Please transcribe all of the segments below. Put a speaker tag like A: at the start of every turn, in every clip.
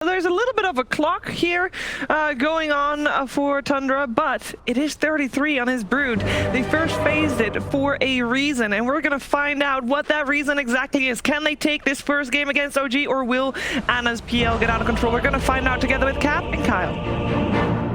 A: There's a little bit of a clock here going on for Tundra, but it is 33 on his Brood. They first phased it for a reason, and we're going to find out what that reason exactly is. Can they take this first game against OG, or will Anna's PL get out of control? We're going to find out together with Cap and Kyle.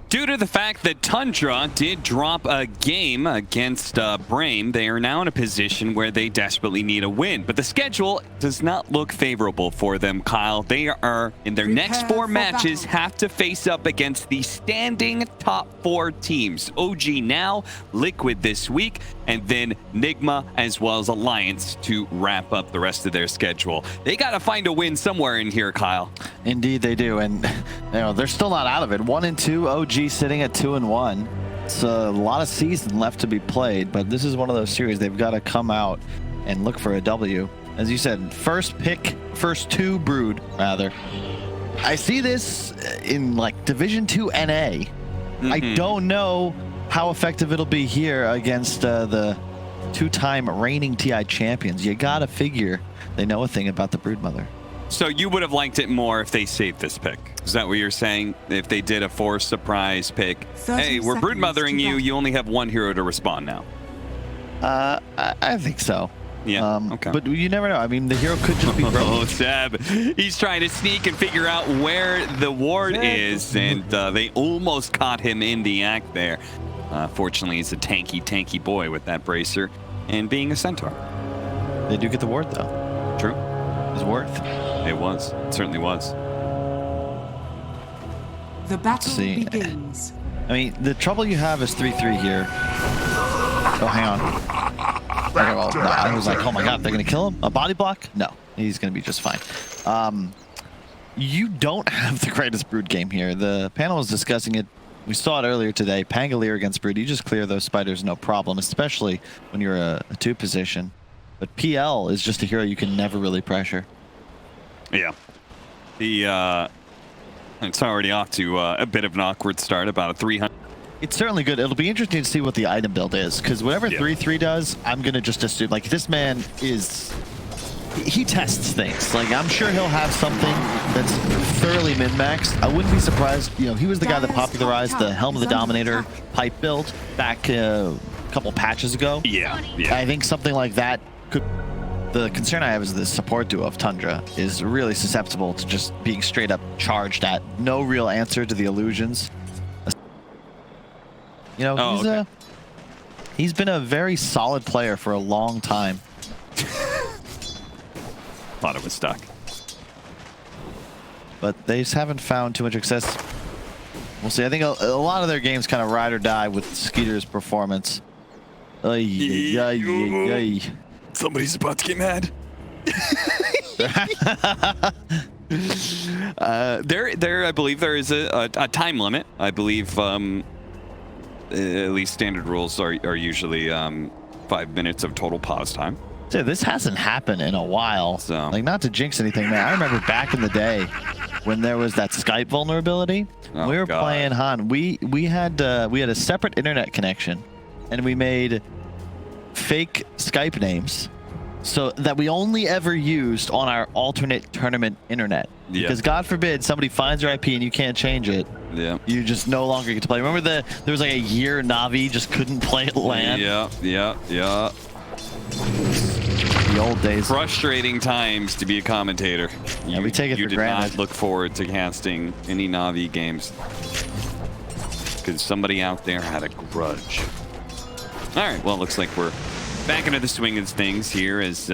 B: Due to the fact that Tundra did drop a game against Brame, they are now in a position where they desperately need a win. But the schedule does not look favorable for them, Kyle. They are, in their next 4 matches, have to face up against the standing top 4 teams. OG now, Liquid this week, and then Nigma as well as Alliance to wrap up the rest of their schedule. They got to find a win somewhere in here, Kyle.
C: Indeed they do, and they're still not out of it. 1-2, OG sitting at 2-1. It's a lot of season left to be played, but this is one of those series they've got to come out and look for a W. As you said, first 2 Brood, rather. I see this in like Division 2 NA. I don't know how effective it'll be here against the 2-time reigning TI champions. You gotta figure they know a thing about the Broodmother.
B: So you would have liked it more if they saved this pick. Is that what you're saying? If they did a forced surprise pick? Hey, we're Broodmothering you. You only have 1 hero to respond now.
C: I think so.
B: Yeah, okay.
C: But you never know. I mean, the hero could just be broken.
B: Oh, Seb. He's trying to sneak and figure out where the ward is, and they almost caught him in the act there. Fortunately, he's a tanky boy with that bracer and being a centaur.
C: They do get the ward, though.
B: True.
C: It was worth.
B: It was. It certainly was.
D: The battle begins.
C: I mean, the trouble you have is 3-3 here. Oh, hang on. Okay, well, no, I was like, oh my god, they're going to kill him? A body block? No, he's going to be just fine. You don't have the greatest Brood game here. The panel was discussing it. We saw it earlier today. Pangolier against Brood. You just clear those spiders, no problem, especially when you're a 2 position. But PL is just a hero you can never really pressure.
B: Yeah. It's already off to a bit of an awkward start, about a 300.
C: It's certainly good. It'll be interesting to see what the item build is, because whatever 3-3 does, I'm going to just assume, like, this man is... He tests things. Like, I'm sure he'll have something that's thoroughly min-maxed. I wouldn't be surprised. You know, he was the guy that popularized the Helm of the Dominator pipe build back a couple patches ago.
B: Yeah.
C: I think something like that could... The concern I have is the support duo of Tundra is really susceptible to just being straight up charged at. No real answer to the illusions. You know, he's been a very solid player for a long time.
B: Thought it was stuck.
C: But they just haven't found too much success. We'll see. I think a lot of their games kind of ride or die with Skeeter's performance.
B: Somebody's about to get mad. I believe there is a time limit. I believe at least standard rules are usually 5 minutes of total pause time.
C: Dude, this hasn't happened in a while. So, like, not to jinx anything, man. I remember back in the day when there was that Skype vulnerability.
B: Oh,
C: we were
B: God.
C: playing Han. We had a separate internet connection, and we made fake Skype names so that we only ever used on our alternate tournament internet.
B: Yeah.
C: Because God forbid somebody finds your IP and you can't change it.
B: Yeah.
C: You just no longer get to play. Remember there was like a year Navi just couldn't play at LAN?
B: Yeah.
C: The old days.
B: Frustrating times to be a commentator.
C: Yeah, we take it for granted.
B: You did not look forward to casting any Navi games because somebody out there had a grudge. All right, well, it looks like we're back into the swing of things here as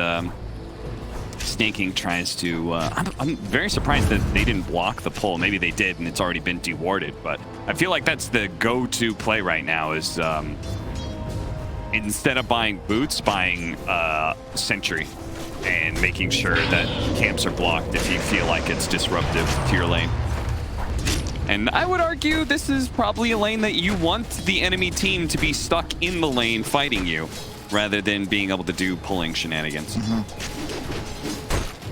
B: Snaking tries to... I'm very surprised that they didn't block the pull. Maybe they did, and it's already been dewarded, but I feel like that's the go-to play right now is instead of buying boots, buying Sentry and making sure that camps are blocked if you feel like it's disruptive to your lane. And I would argue this is probably a lane that you want the enemy team to be stuck in the lane fighting you, rather than being able to do pulling shenanigans.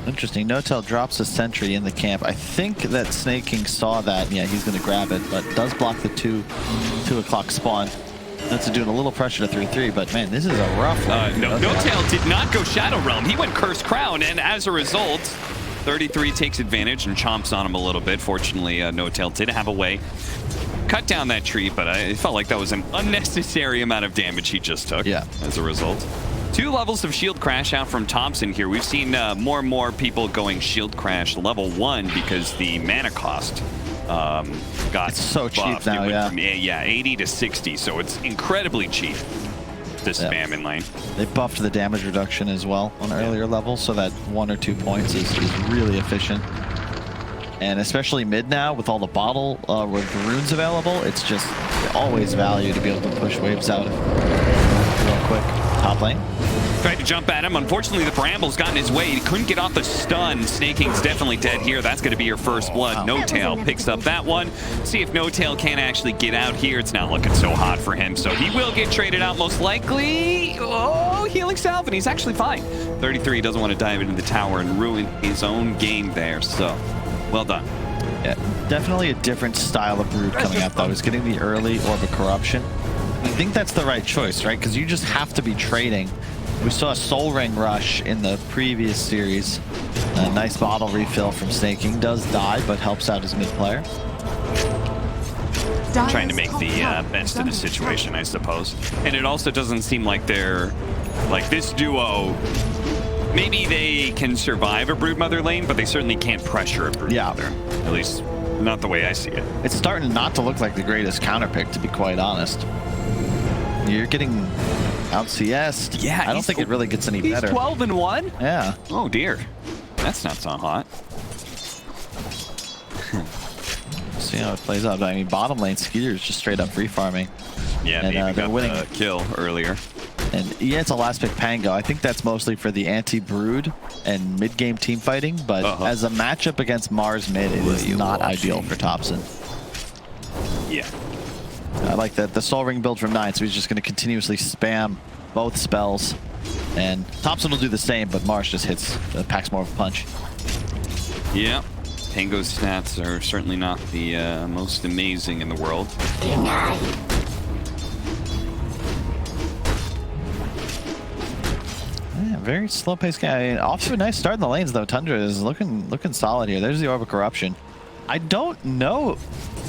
C: Interesting. Notel drops a sentry in the camp. I think that Snaking saw that. Yeah, he's going to grab it, but does block the 2 o'clock spawn. That's doing a little pressure to 3-3, but man, this is a rough one.
B: No, Notel did not go Shadow Realm. He went Curse Crown, and as a result, 33 takes advantage and chomps on him a little bit. Fortunately, No-Tail did have a way. Cut down that tree, but it felt like that was an unnecessary amount of damage he just took as a result. 2 levels of shield crash out from Thompson here. We've seen more and more people going shield crash level 1 because the mana cost got
C: it's so
B: buffed.
C: Cheap now,
B: From, 80 to 60, so it's incredibly cheap to spam in lane.
C: They buffed the damage reduction as well on earlier levels, so that 1 or 2 points is really efficient. And especially mid now, with all the bottle with the runes available, it's just always value to be able to push waves out real quick. Top lane.
B: Tried to jump at him. Unfortunately, the Brambles got in his way. He couldn't get off the stun. Snaking's definitely dead here. That's going to be your first blood.
C: Wow.
B: No-Tail picks up that one. See if No-Tail can actually get out here. It's not looking so hot for him, so he will get traded out most likely. Oh, healing salve, and he's actually fine. 33 doesn't want to dive into the tower and ruin his own game there, so well done.
C: Yeah, definitely a different style of Brood coming out, though. He's getting the early Orb of Corruption. I think that's the right choice, right? Because you just have to be trading. We saw a Soul Ring rush in the previous series. A nice bottle refill from Snaking. Does die, but helps out his mid player.
B: Trying to make the best of the situation, I suppose. And it also doesn't seem like they're... Like, this duo... Maybe they can survive a Broodmother lane, but they certainly can't pressure a Broodmother. At least, not the way I see it.
C: It's starting not to look like the greatest counter pick, to be quite honest. You're getting out CS'd.
B: Yeah,
C: I don't think it really gets any better.
B: He's 12-1?
C: Yeah.
B: Oh, dear. That's not so hot.
C: See how it plays out. I mean, bottom lane Skeeter is just straight up free farming.
B: Yeah,
C: and,
B: maybe
C: they're
B: got
C: winning.
B: the kill earlier.
C: And yeah, it's a last pick Pango. I think that's mostly for the anti-Brood and mid-game team fighting, but as a matchup against Mars mid, it is not ideal for Thompson.
B: Yeah.
C: I like that the Soul Ring build from 9, so he's just going to continuously spam both spells. And Thompson will do the same, but Mars just packs more of a punch.
B: Yeah. Pango's stats are certainly not the most amazing in the world.
C: Yeah, very slow-paced game. I mean, off to a nice start in the lanes, though. Tundra is looking solid here. There's the Orb of Corruption. I don't know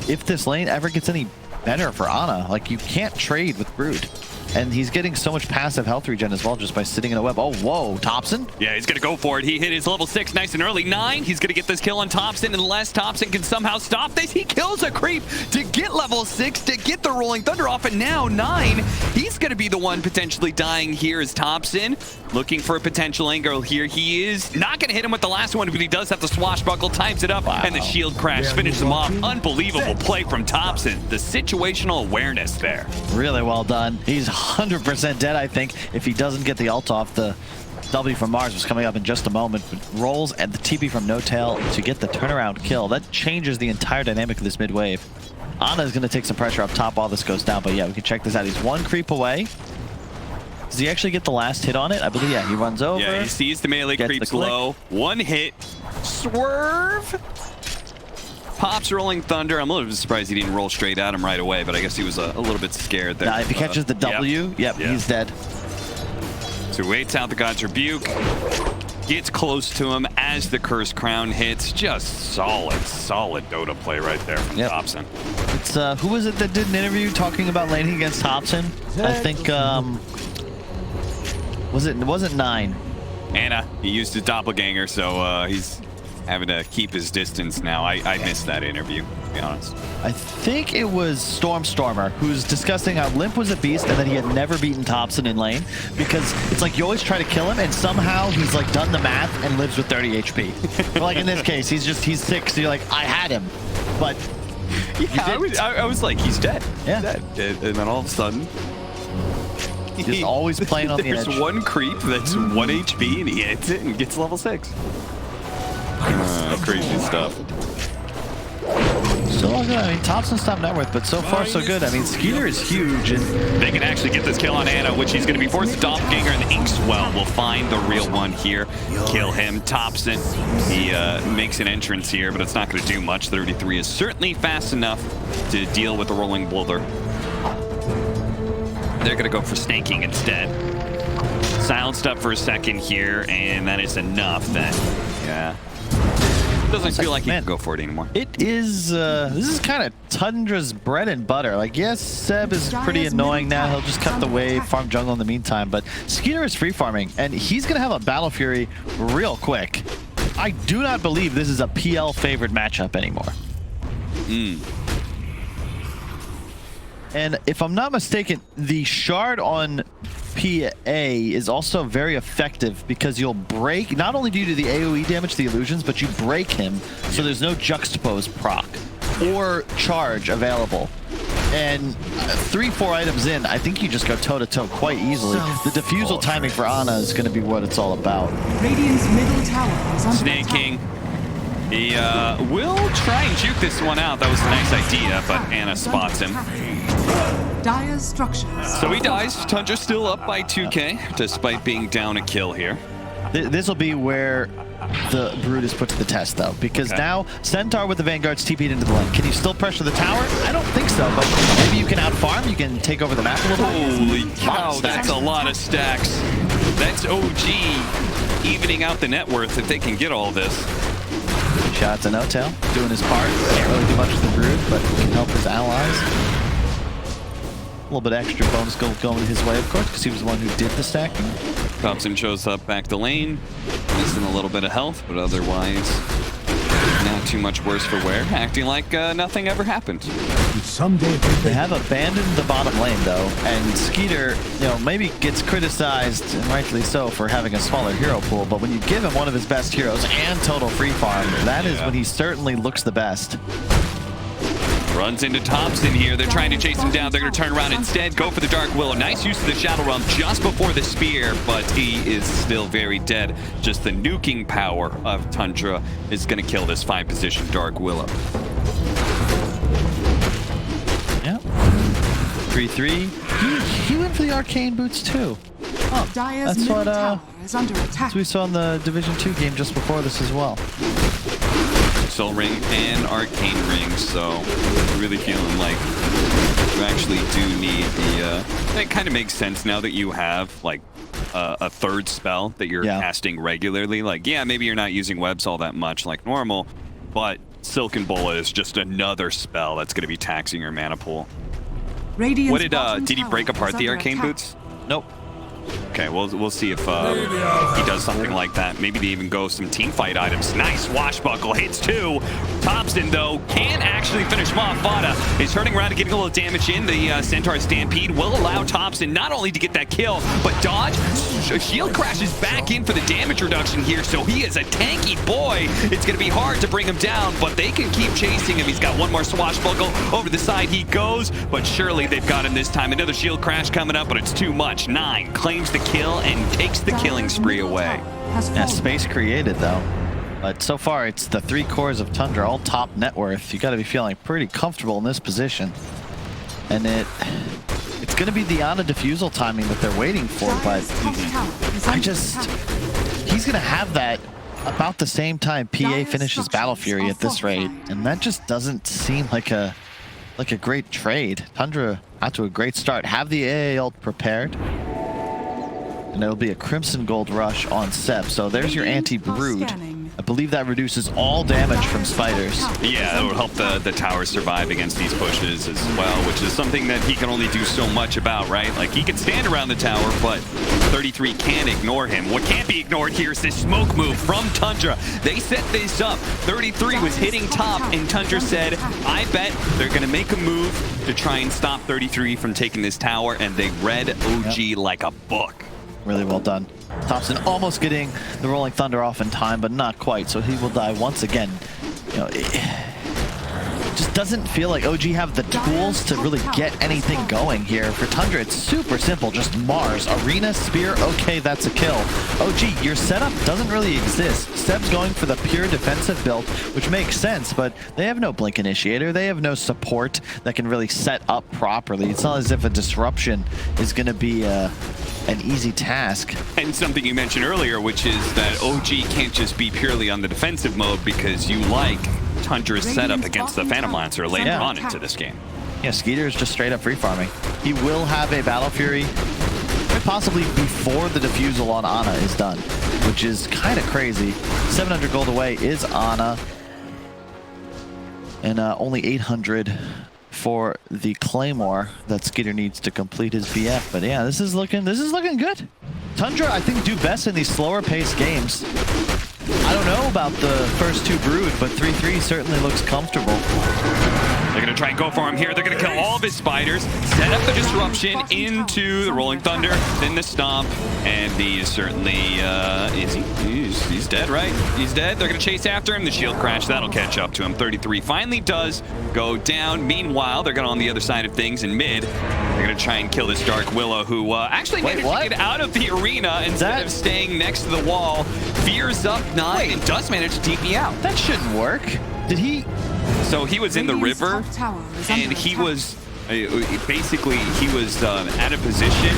C: if this lane ever gets any better for Ana. Like, you can't trade with Brood. And he's getting so much passive health regen as well just by sitting in a web. Oh, whoa, Thompson?
B: Yeah, he's going to go for it. He hit his level 6 nice and early. 9, he's going to get this kill on Thompson, unless Thompson can somehow stop this. He kills a creep to get level 6, to get the Rolling Thunder off, and now 9, he's going to be the one potentially dying here as Thompson. Looking for a potential angle here. He is not going to hit him with the last one, but he does have the swashbuckle, times it up, and the shield crash finishes him off. Unbelievable play from Thompson. The situational awareness there.
C: Really well done. He's 100% dead, I think, if he doesn't get the ult off. The W from Mars was coming up in just a moment, but rolls and the TP from No-Tail to get the turnaround kill. That changes the entire dynamic of this mid wave. Ana is going to take some pressure up top while this goes down, but yeah, we can check this out. He's 1 creep away. Does he actually get the last hit on it? I believe, yeah, he runs over.
B: Yeah, he sees the melee creeps low. 1 hit. Swerve. Pops Rolling Thunder. I'm a little bit surprised he didn't roll straight at him right away, but I guess he was a little bit scared there.
C: Nah, if he catches the W, yep, he's dead.
B: So he waits out the God's Rebuke. Gets close to him as the Cursed Crown hits. Just solid Dota play right there from Thompson.
C: It's who was it that did an interview talking about laning against Thompson? I think it wasn't 9.
B: Anna, he used his doppelganger, so he's having to keep his distance now. I missed that interview, to be honest.
C: I think it was Stormer who's discussing how Limp was a beast and that he had never beaten Thompson in lane, because it's like you always try to kill him and somehow he's like done the math and lives with 30 HP. But like in this case, he's 6, so you're like, I had him, but
B: yeah, I was like, he's dead.
C: Yeah.
B: He's dead. And then all of a sudden,
C: he's always playing on the edge.
B: There's 1 creep that's 1 HP and he hits it and gets level 6. Crazy stuff.
C: So good. I mean, Thompson's top net worth, but so far so good. I mean, Skeeter is huge, and
B: they can actually get this kill on Ana, which he's going to be forced to doppelganger, and Inkswell will find the real one here, kill him. Thompson, he makes an entrance here, but it's not going to do much. 33 is certainly fast enough to deal with the Rolling Boulder. They're going to go for Snaking instead. Silenced up for a second here, and that is enough then. Yeah. Doesn't feel like he
C: Man,
B: can go for it anymore.
C: It is, this is kind of Tundra's bread and butter. Like, yes, Seb is pretty annoying now. He'll just cut the wave, farm jungle in the meantime. But Skeeter is free farming, and he's going to have a Battle Fury real quick. I do not believe this is a PL favored matchup anymore. And if I'm not mistaken, the shard on PA is also very effective because you'll break, not only due to the AoE damage to the illusions, but you break him, so there's no juxtapose proc or charge available. And 3-4 items in, I think you just go toe-to-toe quite easily. The defusal timing for Ana is going to be what it's all about.
D: Radiant's middle tower is under
B: Snake
D: attack.
B: King. He will try and juke this one out. That was a nice idea, but Ana spots him.
D: Dire's structures.
B: So he dies. Tundra's still up by 2k, despite being down a kill here.
C: This will be where the Brood is put to the test, though, because now Centaur with the Vanguard's TP'd into the lane. Can you still pressure the tower? I don't think so, but maybe you can out-farm. You can take over the map a little bit.
B: Holy cow, that's a lot of stacks. That's OG evening out the net worth if they can get all this.
C: Shout out to No-Tail, doing his part. Can't really do much with the Brood, but can help his allies. A little bit extra bonus gold going his way, of course, because he was the one who did the stacking.
B: Thompson shows up back the lane, missing a little bit of health, but otherwise not too much worse for wear, acting like nothing ever happened.
E: Someday
C: They have abandoned the bottom lane, though, and Skeeter, maybe gets criticized, and rightfully so, for having a smaller hero pool, but when you give him one of his best heroes and total free farm, that is when he certainly looks the best.
B: Runs into Thompson here. They're trying to chase him down. They're going to turn around instead, go for the Dark Willow. Nice use of the Shadow Realm just before the spear, but he is still very dead. Just the nuking power of Tundra is going to kill this 5-position Dark Willow.
C: Yep. 3-3. He went for the Arcane Boots, too. Oh,
D: Dire's
C: that's
D: middle
C: what
D: tower is under attack.
C: we saw in the Division 2 game just before this as well.
B: Soul Ring and Arcane Ring, so really feeling like you actually do need the... It kind of makes sense now that you have, like, a third spell that you're casting regularly. Like, yeah, maybe you're not using webs all that much like normal, but Silken Bola is just another spell that's going to be taxing your mana pool.
D: Radiant's
B: What
D: bottom
B: did he
D: tower
B: break apart
D: is
B: the
D: under
B: Arcane
D: attack.
B: Boots? Nope. Okay, we'll see if he does something like that. Maybe they even go some team fight items. Nice swashbuckle, hits 2. Thompson, though, can actually finish him off. Vada is turning around and getting a little damage in. The Centaur Stampede will allow Thompson not only to get that kill, but dodge. Shield crashes back in for the damage reduction here, so he is a tanky boy. It's going to be hard to bring him down, but they can keep chasing him. He's got one more swashbuckle. Over the side he goes, but surely they've got him this time. Another shield crash coming up, but it's too much. 9 claims the kill and takes the killing spree away.
C: Yeah, space created, though. But so far, it's the 3 cores of Tundra, all top net worth. You got to be feeling pretty comfortable in this position. And it's going to be the Ana defusal timing that they're waiting for, but he's going to have that about the same time PA finishes Battle Fury at this rate. And that just doesn't seem like a great trade. Tundra out to a great start. Have the AA ult prepared. And it'll be a Crimson Gold Rush on Seb. So there's your anti-Brood. I believe that reduces all damage from spiders.
B: Yeah, that would help the tower survive against these pushes as well, which is something that he can only do so much about, right? Like, he can stand around the tower, but 33 can't ignore him. What can't be ignored here is this smoke move from Tundra. They set this up. 33 was hitting top, and Tundra said, I bet they're going to make a move to try and stop 33 from taking this tower, and they read OG like a book.
C: Really well done. Thompson almost getting the Rolling Thunder off in time, but not quite, so he will die once again. It just doesn't feel like OG have the tools to really get anything going here. For Tundra, it's super simple. Just Mars, Arena, Spear, okay, that's a kill. OG, your setup doesn't really exist. Seb's going for the pure defensive build, which makes sense, but they have no Blink Initiator. They have no support that can really set up properly. It's not as if a disruption is going to be an easy task.
B: And something you mentioned earlier, which is that OG can't just be purely on the defensive mode because you like Tundra's setup against the Phantom Lancer later on into this game.
C: Yeah, Skeeter is just straight up free farming. He will have a Battle Fury possibly before the defusal on Ana is done, which is kind of crazy. 700 gold away is Ana. And only 800 for the Claymore that Skeeter needs to complete his BF. But yeah, this is looking good. Tundra, I think, do best in these slower paced games. I don't know about the first two Brood, but 3-3 certainly looks comfortable.
B: They're going to try and go for him here. They're going to kill all of his spiders, set up the disruption into the Rolling Thunder, then the Stomp, and he is certainly, he's dead, right? He's dead. They're going to chase after him. The shield crash, that'll catch up to him. 33 finally does go down. Meanwhile, they're going on the other side of things in mid. They're going to try and kill this Dark Willow, who actually managed to get out of the arena instead of staying next to the wall. Fears up 9 and does manage to TP out.
C: That shouldn't work. Did he?
B: So he was in the river, and he was basically at a position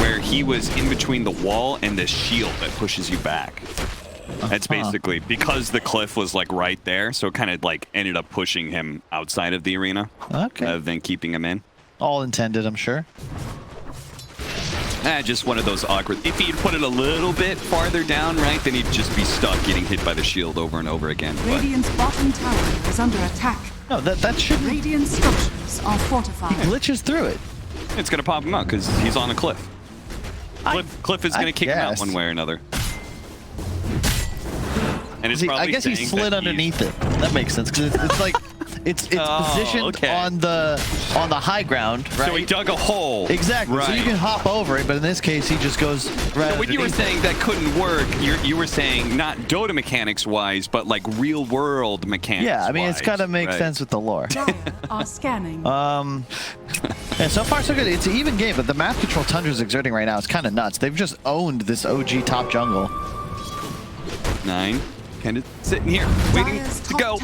B: where he was in between the wall and the shield that pushes you back. That's basically because the cliff was like right there, so it kind of like ended up pushing him outside of the arena rather than keeping him in.
C: All intended, I'm sure.
B: Just one of those awkward. If he'd put it a little bit farther down, right, then he'd just be stuck getting hit by the shield over and over again.
D: Radiant's bottom tower is under attack.
C: No, that shouldn't.
D: Radiant structures are fortified.
C: He glitches through it.
B: It's going to pop him out because he's on a cliff. Cliff is going to kick him out one way or another. And it's probably
C: I guess he slid underneath it. That makes sense because it's like it's positioned on the high ground, right?
B: So he dug a hole.
C: Exactly.
B: Right.
C: So you can hop over it, but in this case, he just goes right.
B: So when you were saying that couldn't work, you were saying not Dota mechanics wise, but like real world mechanics.
C: Yeah, I mean it's gotta make sense with the lore.
D: Dire are scanning.
C: Yeah, so far so good. It's an even game, but the map control Tundra's exerting right now is kind of nuts. They've just owned this OG top jungle.
B: 9. Kind of sitting here, waiting to go.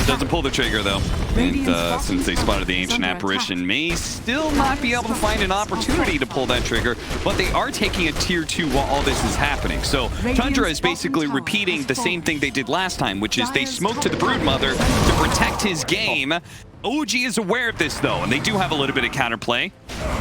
B: Doesn't pull the trigger though, and since they spotted the Ancient Apparition, may still not be able to find an opportunity to pull that trigger, but they are taking a tier 2 while all this is happening. So Tundra is basically repeating the same thing they did last time, which is they smoked to the Broodmother to protect his game. OG is aware of this though, and they do have a little bit of counterplay.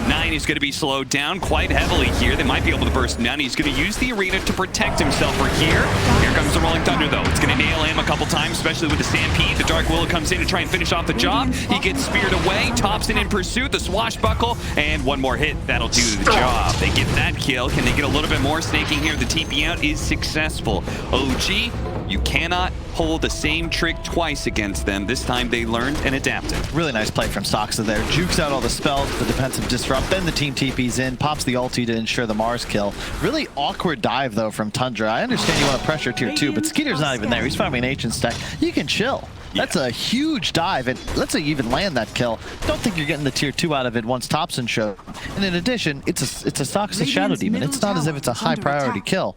B: 9 is going to be slowed down quite heavily here. They might be able to burst him down. He's going to use the arena to protect himself right here. Here comes the Rolling Thunder though. It's going to nail him a couple times, especially with the Stampede. The Dark Willow comes in to try and finish off the job. He gets speared away. Thompson in pursuit. The Swashbuckle, and one more hit. That'll do the job. They get that kill. Can they get a little bit more? Snaking here. The TP out is successful. OG, you cannot pull the same trick twice against them. This time they learned and adapted.
C: Really nice play from Soxa there. Jukes out all the spells, the defensive disrupt, then the team TP's in, pops the ulti to ensure the Mars kill. Really awkward dive though from Tundra. I understand you want to pressure tier 2, but Skeeter's not even there. He's farming an ancient stack. You can chill. That's a huge dive, and let's say you even land that kill. Don't think you're getting the tier 2 out of it once Thompson showed. And in addition, it's a Soxa Shadow Demon. It's not as if it's a high priority kill.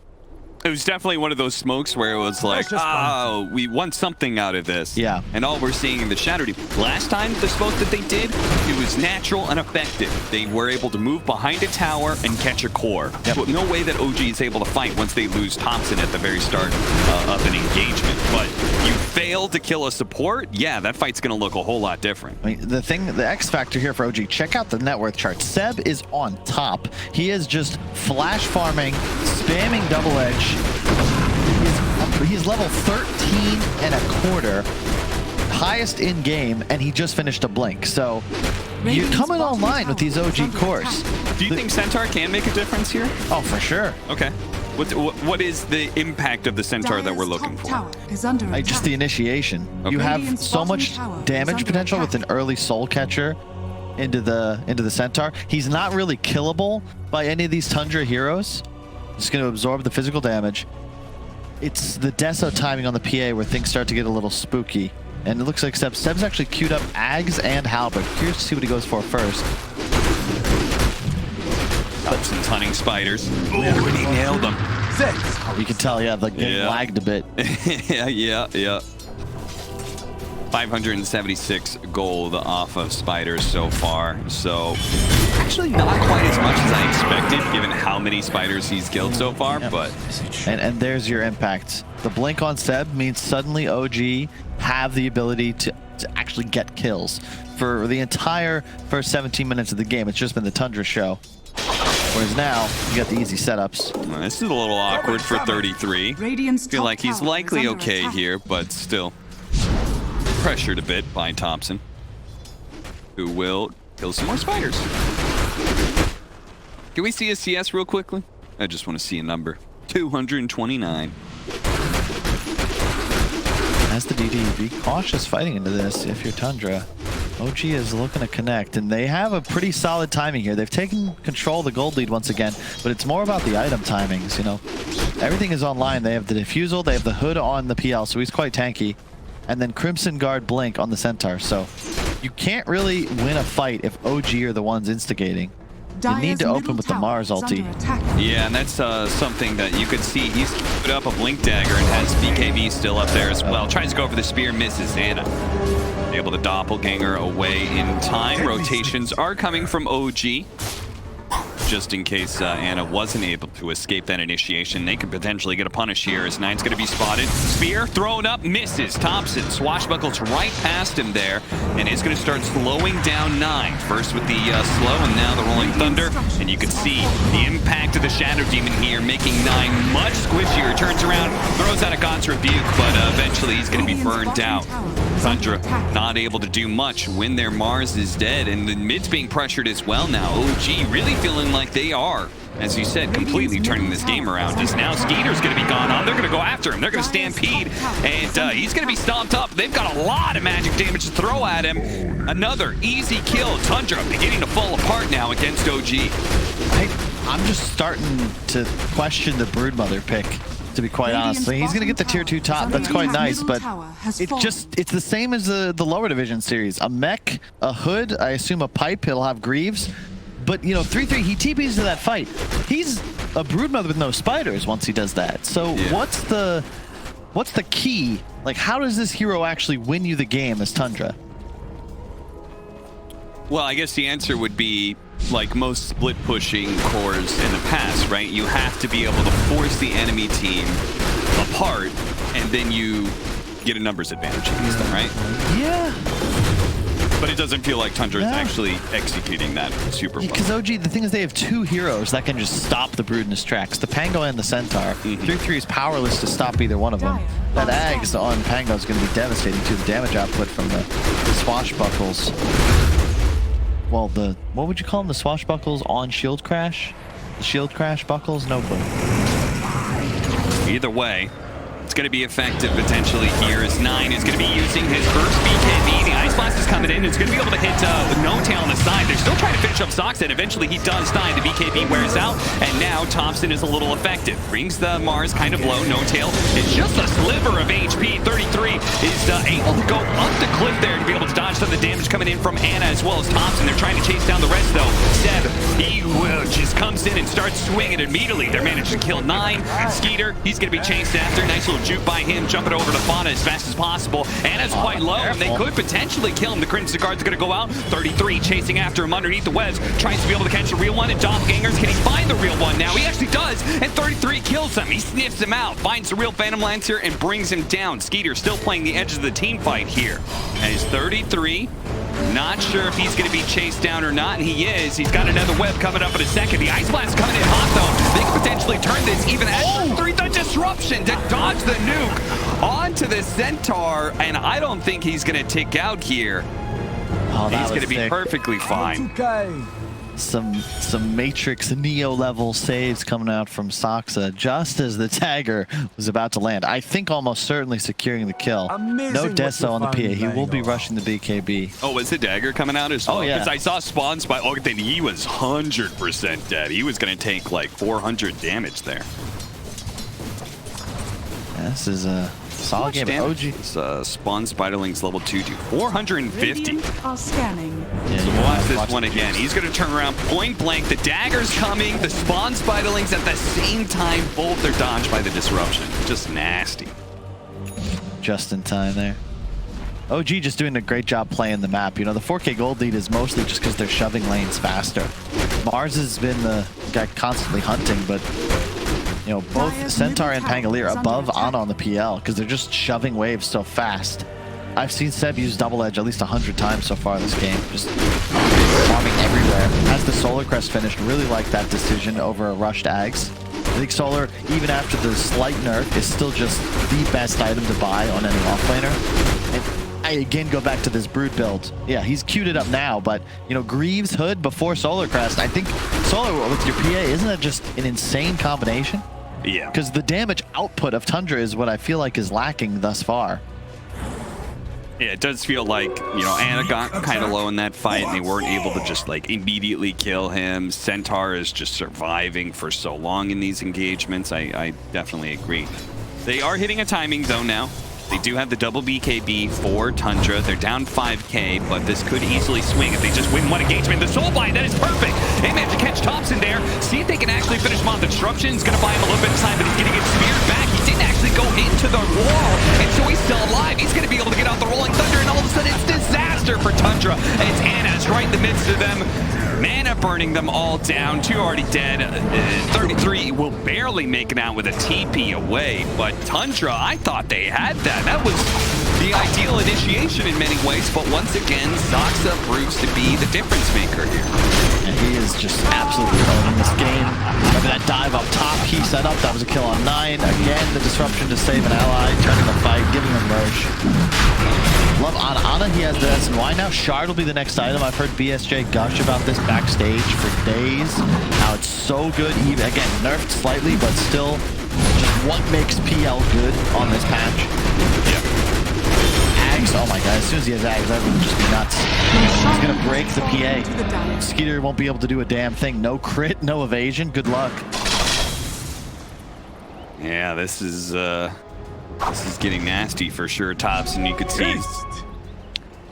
B: It was definitely one of those smokes where it was like, oh, we want something out of this.
C: Yeah.
B: And all we're seeing in the Shadow Deep. Last time the smoke that they did, it was natural and effective. They were able to move behind a tower and catch a core. Yep. No way that OG is able to fight once they lose Thompson at the very start of an engagement. But you fail to kill a support, yeah, that fight's going to look a whole lot different.
C: I mean, the X factor here for OG, check out the net worth chart. Seb is on top. He is just flash farming, spamming double edge. He's level 13 and a quarter, highest in game, and he just finished a blink. So you're coming online with these OG cores.
B: Do you think Centaur can make a difference here?
C: Oh, for sure.
B: Okay. What is the impact of the Centaur that we're looking for?
C: Just the initiation. Okay. You have so much damage potential with an early soul catcher into the Centaur. He's not really killable by any of these Tundra heroes. Just going to absorb the physical damage. It's the Deso timing on the PA where things start to get a little spooky. And it looks like Seb's actually queued up Ags and Halberd. Curious to see what he goes for first.
B: Thompson's hunting spiders. Oh, and he nailed them.
C: You can tell, yeah, the game lagged a bit.
B: yeah. 576 gold off of spiders so far. So actually not quite as much as I expected, given how many spiders he's killed so far. Yep. But
C: and there's your impact. The blink on Seb means suddenly OG have the ability to actually get kills. For the entire first 17 minutes of the game, it's just been the Tundra show. Whereas now, you got the easy setups.
B: This is a little awkward for 33. I feel like he's likely okay here, but still. pressured a bit by Thompson, who will kill some more spiders. Can we see a CS real quickly? I just want to see a number. 229.
C: As the DD, be cautious fighting into this if you're Tundra. OG is looking to connect, and they have a pretty solid timing here. They've taken control of the gold lead once again, but it's more about the item timings, you know. Everything is online. They have the defusal, they have the hood on the PL, so he's quite tanky. And then Crimson Guard Blink on the Centaur, so you can't really win a fight if OG are the ones instigating. You need to open with the Mars ulti.
B: Yeah, and that's something that you could see. He's put up a Blink Dagger and has BKB still up there as well. Tries to go for the spear, misses. Anna able to doppelganger away in time. Rotations are coming from OG. Just in case Anna wasn't able to escape that initiation, they could potentially get a punish here as Nine's going to be spotted. Spear thrown up, misses. Thompson swashbuckles right past him there and is going to start slowing down Nine. First with the slow and now the Rolling Thunder. And you can see the impact of the Shadow Demon here, making Nine much squishier. Turns around, throws out a God's Rebuke, but eventually he's going to be burned out. Tundra not able to do much when their Mars is dead, and the mid's being pressured as well now. OG really feeling like they are, as you said, completely turning this game around. Just now, Skeeter's going to be gone on. They're going to go after him. They're going to stampede, and he's going to be stomped up. They've got a lot of magic damage to throw at him. Another easy kill. Tundra beginning to fall apart now against OG.
C: I'm just starting to question the Broodmother pick, to be quite honest. He's going to get the tier 2 top. That's quite nice, but it's the same as the lower division series. A mech, a hood, I assume a pipe. He'll have Greaves. But, you know, 3-3, he TPs to that fight. He's a Broodmother with no spiders once he does that. So yeah. What's the key? Like, how does this hero actually win you the game as Tundra?
B: Well, I guess the answer would be like most split pushing cores in the past, right? You have to be able to force the enemy team apart, and then you get a numbers advantage against them, right?
C: Yeah.
B: But it doesn't feel like Tundra is actually executing that super well.
C: Because OG, the thing is they have two heroes that can just stop the Brood in his tracks. The Pango and the Centaur. 3-3 is powerless to stop either one of them. That Ags on Pango is going to be devastating to the damage output from the swashbuckles. Well, what would you call them? The swashbuckles on shield crash? The shield crash buckles? No clue.
B: Either way, it's going to be effective potentially here as Nine is going to be using his first BKB. The Ice Blast is coming in. It's going to be able to hit No Tail on the side. They're still trying to finish up Sox, and eventually he does die. The BKB wears out, and now Thompson is a little effective. Brings the Mars kind of low. No Tail is just a sliver of HP. 33 is able to go up the cliff there to be able to dodge some of the damage coming in from Anna as well as Thompson. They're trying to chase down the rest, though. Seb, he just comes in and starts swinging immediately. They're managed to kill Nine. Skeeter, he's going to be chased after. Nice little juke by him, jumping over to Fauna as fast as possible. Anna's quite low, and they could potentially kill him. The Crimson Guard's going to go out. 33 chasing after him underneath the webs, tries to be able to catch the real one, and doppelgangers. Can he find the real one now? He actually does, and 33 kills him. He sniffs him out, finds the real Phantom Lancer, and brings him down. Skeeter still playing the edges of the team fight here. And he's 33. Not sure if he's going to be chased down or not, and he is. He's got another web coming up in a second. The Ice Blast coming in hot, though. They could potentially turn this even as 3 the disruption to dodge the nuke onto the Centaur, and I don't think he's going to tick out here.
C: Oh,
B: he's going to be perfectly fine. Some Matrix Neo level saves coming out from Soxa just as the tagger was about to land. I think almost certainly securing the kill.
C: No Deso on the PA. He will be rushing the BKB.
B: Oh, was the dagger coming out as well?
C: Oh, yeah.
B: Because I saw Spawn Spy. Oh, then he was 100% dead. He was going to take like 400 damage there.
C: Yeah, this is a solid game. OG.
B: Spawn Spiderlings level 2 to 450.
D: Are scanning.
C: Yeah,
B: So watch this one again. He's going to turn around point blank. The dagger's coming. The Spawn Spiderlings at the same time. Both are dodged by the disruption. Just nasty.
C: Just in time there. OG just doing a great job playing the map. You know, the 4K gold lead is mostly just because they're shoving lanes faster. Mars has been the guy constantly hunting, but you know, both Centaur and Pangolier above Ana on the PL because they're just shoving waves so fast. I've seen Seb use double edge at least 100 times so far this game. Just farming everywhere. Has the Solar Crest finished, really like that decision over a rushed Ags. I think Solar, even after the slight nerf, is still just the best item to buy on any offlaner. And I again go back to this Brood build. Yeah, he's queued it up now, but you know, Greaves, Hood before Solar Crest. I think Solar with your PA, isn't that just an insane combination?
B: Yeah.
C: Because the damage output of Tundra is what I feel like is lacking thus far.
B: Yeah, it does feel like, you know, Anna got kind of low in that fight and they weren't able to just like immediately kill him. Centaur is just surviving for so long in these engagements. I definitely agree. They are hitting a timing though now. They do have the double BKB for Tundra. They're down 5k, but this could easily swing if they just win one engagement. The Soulbind, that is perfect. They managed to catch Thompson there. See if they can actually finish him off. The disruption is going to buy him a little bit of time, but he's going to get speared back. He didn't actually go into the wall, and so he's still alive. He's going to be able to get out the Rolling Thunder, and all of a sudden it's disaster for Tundra. And it's Anna's right in the midst of them. Mana burning them all down. 2 already dead. 33 will barely make it out with a TP away, but Tundra, I thought they had that. That was the ideal initiation in many ways, but once again, Zoxa proves to be the difference maker here.
C: And he is just absolutely owning this game. Remember that dive up top he set up? That was a kill on 9. Again, the disruption to save an ally, turning the fight, giving him Roche. Love Ana. He has the SNY now. Shard will be the next item. I've heard BSJ gush about this backstage for days. How it's so good. Even again, nerfed slightly, but still just what makes PL good on this patch.
B: Yeah.
C: Ags, oh my god, as soon as he has Ags, that would just be nuts. He's gonna break the PA. Skeeter won't be able to do a damn thing. No crit, no evasion. Good luck.
B: Yeah, this is getting nasty for sure, Tops, and you could see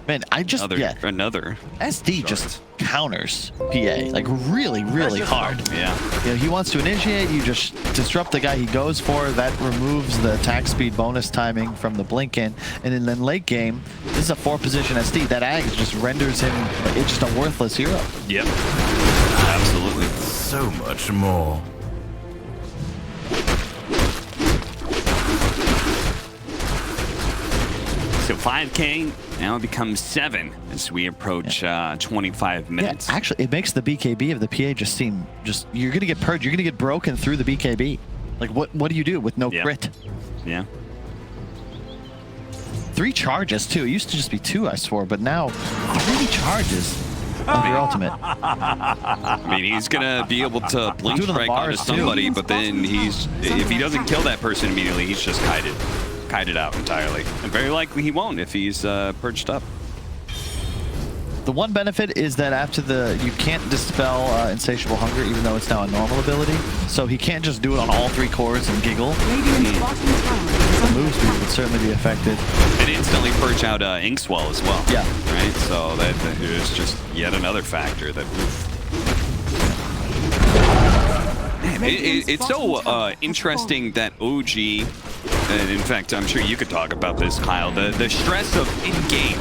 C: Man, I just
B: another
C: SD just counters PA like really hard.
B: Yeah.
C: You know, he wants to initiate, you just disrupt the guy he goes for. That removes the attack speed bonus timing from the blink in, and then late game, this is a 4-position SD. That Ag just renders him it's just a worthless hero.
B: Yep. Absolutely.
E: So much more.
B: So 5k now becomes 7 as we approach 25 minutes.
C: Yeah, actually, it makes the BKB of the PA just seem you're gonna get purged. You're gonna get broken through the BKB. Like what do you do with no crit?
B: Yeah.
C: 3 charges too. It used to just be 2, I swore, but now 3 charges of your ultimate.
B: I mean, he's gonna be able to blink strike onto somebody, but then if he doesn't kill that person immediately, he's just kited out entirely, and very likely he won't if he's perched up.
C: The one benefit is that after you can't dispel insatiable hunger, even though it's now a normal ability, so he can't just do it on all 3 cores and giggle. The move speed would certainly be affected.
B: And instantly purge out Inkswell as well.
C: Yeah.
B: Right. So that is just yet another factor that. It's so interesting that OG, and in fact, I'm sure you could talk about this, Kyle, the stress of in-game,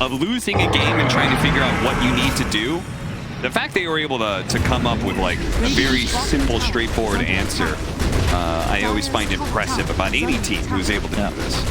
B: of losing a game and trying to figure out what you need to do. The fact they were able to come up with like a very simple, straightforward answer, I always find impressive about any team who's able to do this.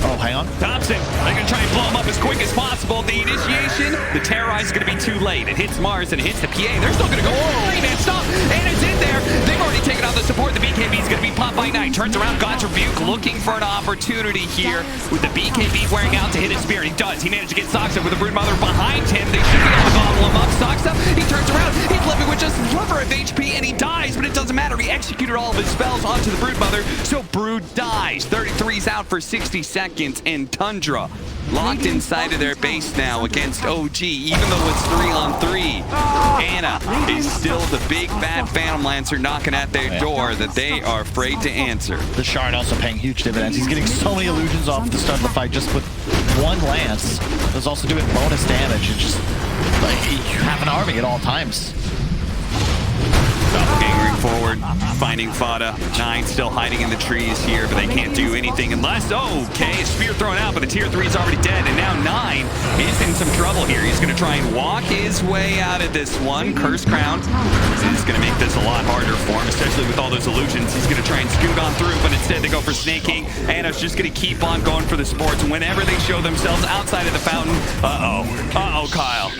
C: Oh, hang on.
B: Thompson, they're going to try and blow him up as quick as possible. The initiation, the terrorize is going to be too late. It hits Mars and it hits the PA. They're still going to go, oh, hey man, stop. And it's in there. They've already taken out the support. The BKB is going to be popped by 9. Turns around, God's Rebuke looking for an opportunity here with the BKB wearing out to hit his spear. He does. He managed to get Zoxa with the Broodmother behind him. They should be able to gobble him up. Zoxa, he turns around. He's left with just a sliver of HP and he dies, but it doesn't matter. He executed all of his spells onto the Broodmother, so Brood dies. 33's out for 60 seconds, and Tundra locked inside of their base now against OG, even though it's 3-on-3. Anna is still the big bad Phantom Lancer knocking at their door that they are afraid to answer.
C: The Shard also paying huge dividends. He's getting so many illusions off the start of the fight just with 1 lance. He's also doing bonus damage. It's just like you have an army at all times.
B: Doppelgangering forward, finding Fada. 9 still hiding in the trees here, but they can't do anything unless, okay, a spear thrown out, but the tier 3 is already dead, and now 9 is in some trouble here. He's going to try and walk his way out of this one. Curse Crown is going to make this a lot harder for him, especially with all those illusions. He's going to try and scoot on through, but instead they go for Snake King. Anna's just going to keep on going for the sports, and whenever they show themselves outside of the fountain, Kyle.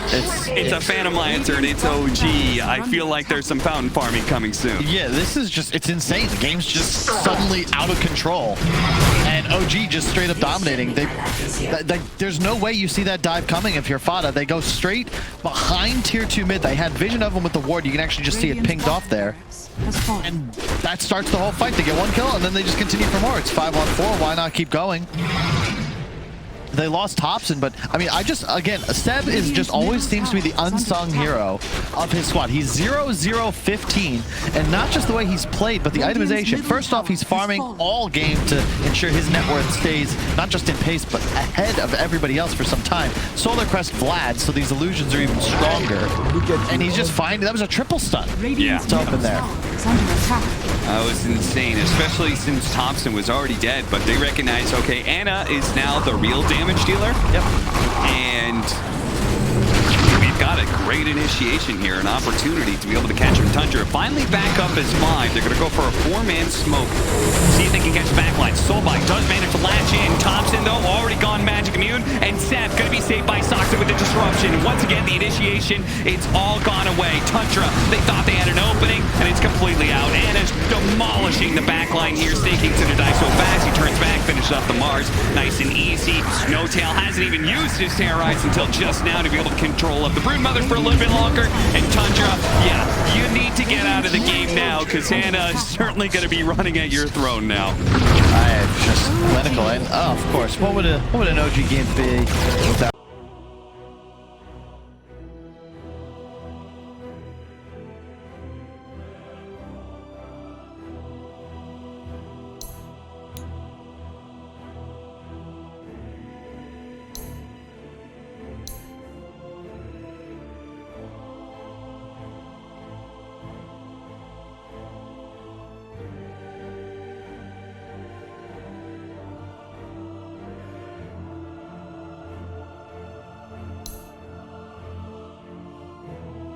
B: It's a Phantom Lancer, and it's OG. I feel like there's some fountain farming coming soon.
C: Yeah, this is just, it's insane. The game's just suddenly out of control. And OG just straight up dominating. There's no way you see that dive coming if you're Fada. They go straight behind tier 2 mid. They had vision of them with the ward. You can actually just see it pinged off there. And that starts the whole fight. They get one kill and then they just continue for more. It's 5-on-4. Why not keep going? They lost Thompson, but I mean, again, Seb is just always seems to be the unsung hero of his squad. He's 0-0-15, and not just the way he's played, but the itemization. First off, he's farming all game to ensure his net worth stays not just in pace, but ahead of everybody else for some time. Solar Crest Vlad, so these illusions are even stronger. And he's just finding, that was a triple stun.
B: Yeah.
C: It's up in there.
B: That was insane, especially since Thompson was already dead, but they recognize, okay, Anna is now the real damage dealer.
C: Yep.
B: And we've got a great initiation here, an opportunity to be able to catch him. Tundra finally back up his 5. They're going to go for a 4-man smoke. See if they can catch backline. Soulbite does manage to latch in. Thompson, though, already gone magic immune. And Seb going to be saved by Soxon with the disruption. Once again, the initiation, it's all gone away. Tundra, they thought they had an opening, and it's completely out. Anna's demolishing the backline here, staking to the die so fast. He turns back, finishes off the Mars. Nice and easy. No Tail hasn't even used his Terrorize until just now to be able to control up the Broodmother for a little bit longer. And Tundra, yeah, you need to get out of the game now, because Anna is certainly going to be running at your throne now.
C: I just clinical, and of course, what would an OG game be without